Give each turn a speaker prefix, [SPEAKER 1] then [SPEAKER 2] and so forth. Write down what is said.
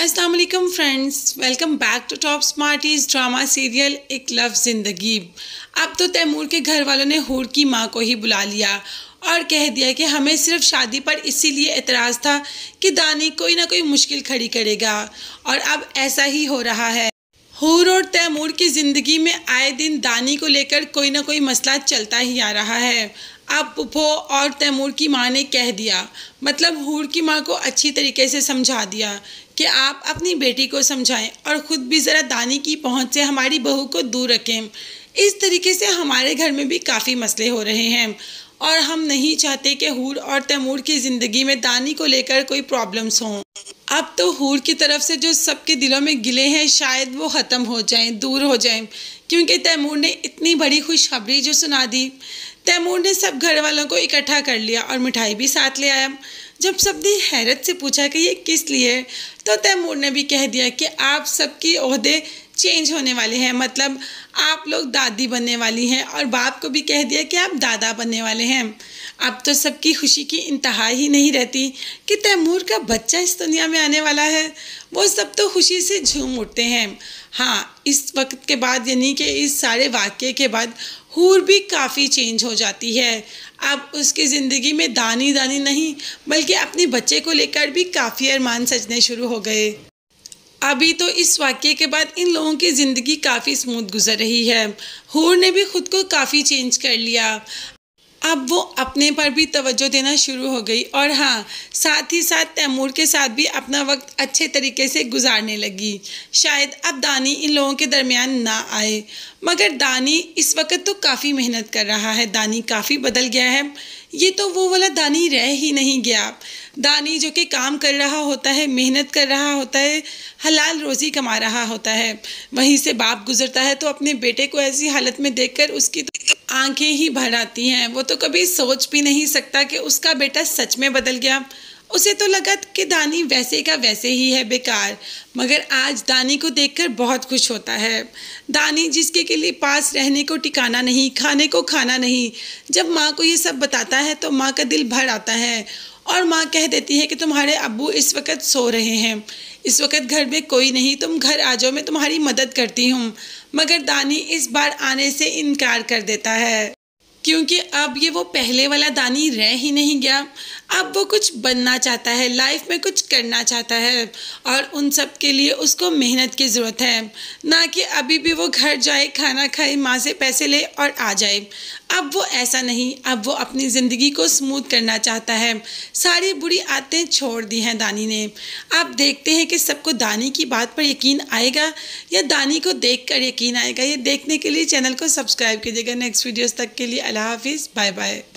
[SPEAKER 1] अस्सलाम वालेकुम friends, welcome back to top smarties drama serial Ek love Zindagi. अब तो तैमूर के घर वालों ने हूर की माँ को ही बुला लिया और कह दिया कि हमें सिर्फ शादी पर इसीलिए एतराज़ था कि दानी कोई ना कोई मुश्किल खड़ी करेगा, और अब ऐसा ही हो रहा है। हूर और तैमूर की ज़िंदगी में आए दिन दानी को लेकर कोई ना कोई मसला चलता ही आ रहा है। अब पुप्पो और तैमूर की माँ ने कह दिया, मतलब हूर की माँ को अच्छी तरीके से समझा दिया कि आप अपनी बेटी को समझाएं और ख़ुद भी ज़रा दानी की पहुँच से हमारी बहू को दूर रखें। इस तरीके से हमारे घर में भी काफ़ी मसले हो रहे हैं और हम नहीं चाहते कि हूर और तैमूर की ज़िंदगी में दानी को लेकर कोई प्रॉब्लम्स हों। अब तो हूर की तरफ से जो सबके दिलों में गिले हैं शायद वो ख़त्म हो जाएं, दूर हो जाएं, क्योंकि तैमूर ने इतनी बड़ी खुशखबरी जो सुना दी। तैमूर ने सब घर वालों को इकट्ठा कर लिया और मिठाई भी साथ ले आया। जब सबने हैरत से पूछा कि ये किस लिए, तो तैमूर ने भी कह दिया कि आप सबकी ओहदे चेंज होने वाले हैं, मतलब आप लोग दादी बनने वाली हैं, और बाप को भी कह दिया कि आप दादा बनने वाले हैं। अब तो सबकी खुशी की इंतहा ही नहीं रहती कि तैमूर का बच्चा इस दुनिया में आने वाला है। वो सब तो खुशी से झूम उठते हैं। हाँ, इस वक्त के बाद यानी कि इस सारे वाक़ये के बाद हूर भी काफ़ी चेंज हो जाती है। अब उसकी ज़िंदगी में दानी दानी नहीं बल्कि अपने बच्चे को लेकर भी काफ़ी अरमान सजने शुरू हो गए। अभी तो इस वाक़ये के बाद इन लोगों की ज़िंदगी काफ़ी स्मूथ गुजर रही है। हूर ने भी ख़ुद को काफ़ी चेंज कर लिया। अब वो अपने पर भी तवज्जो देना शुरू हो गई, और हाँ, साथ ही साथ तैमूर के साथ भी अपना वक्त अच्छे तरीके से गुजारने लगी। शायद अब दानी इन लोगों के दरमियान ना आए, मगर दानी इस वक्त तो काफ़ी मेहनत कर रहा है। दानी काफ़ी बदल गया है। ये तो वो वाला दानी रह ही नहीं गया। दानी जो कि काम कर रहा होता है, मेहनत कर रहा होता है, हलाल रोज़ी कमा रहा होता है, वहीं से बाप गुजरता है तो अपने बेटे को ऐसी हालत में देखकर उसकी तो आंखें ही भर आती हैं। वो तो कभी सोच भी नहीं सकता कि उसका बेटा सच में बदल गया। उसे तो लगा कि दानी वैसे का वैसे ही है, बेकार, मगर आज दानी को देखकर बहुत खुश होता है। दानी जिसके के लिए पास रहने को ठिकाना नहीं, खाने को खाना नहीं, जब माँ को ये सब बताता है तो माँ का दिल भर आता है और माँ कह देती है कि तुम्हारे अब्बू इस वक्त सो रहे हैं, इस वक्त घर में कोई नहीं, तुम घर आ जाओ, मैं तुम्हारी मदद करती हूँ। मगर दानी इस बार आने से इनकार कर देता है, क्योंकि अब ये वो पहले वाला दानी रह ही नहीं गया। अब वो कुछ बनना चाहता है, लाइफ में कुछ करना चाहता है, और उन सब के लिए उसको मेहनत की ज़रूरत है, ना कि अभी भी वो घर जाए, खाना खाए, माँ से पैसे ले और आ जाए। अब वो ऐसा नहीं, अब वो अपनी ज़िंदगी को स्मूथ करना चाहता है। सारी बुरी आदतें छोड़ दी हैं दानी ने। अब देखते हैं कि सबको दानी की बात पर यकीन आएगा या दानी को देखकर यकीन आएगा। ये देखने के लिए चैनल को सब्सक्राइब कीजिएगा। नेक्स्ट वीडियोस तक के लिए अल्लाह हाफिज़, बाय बाय।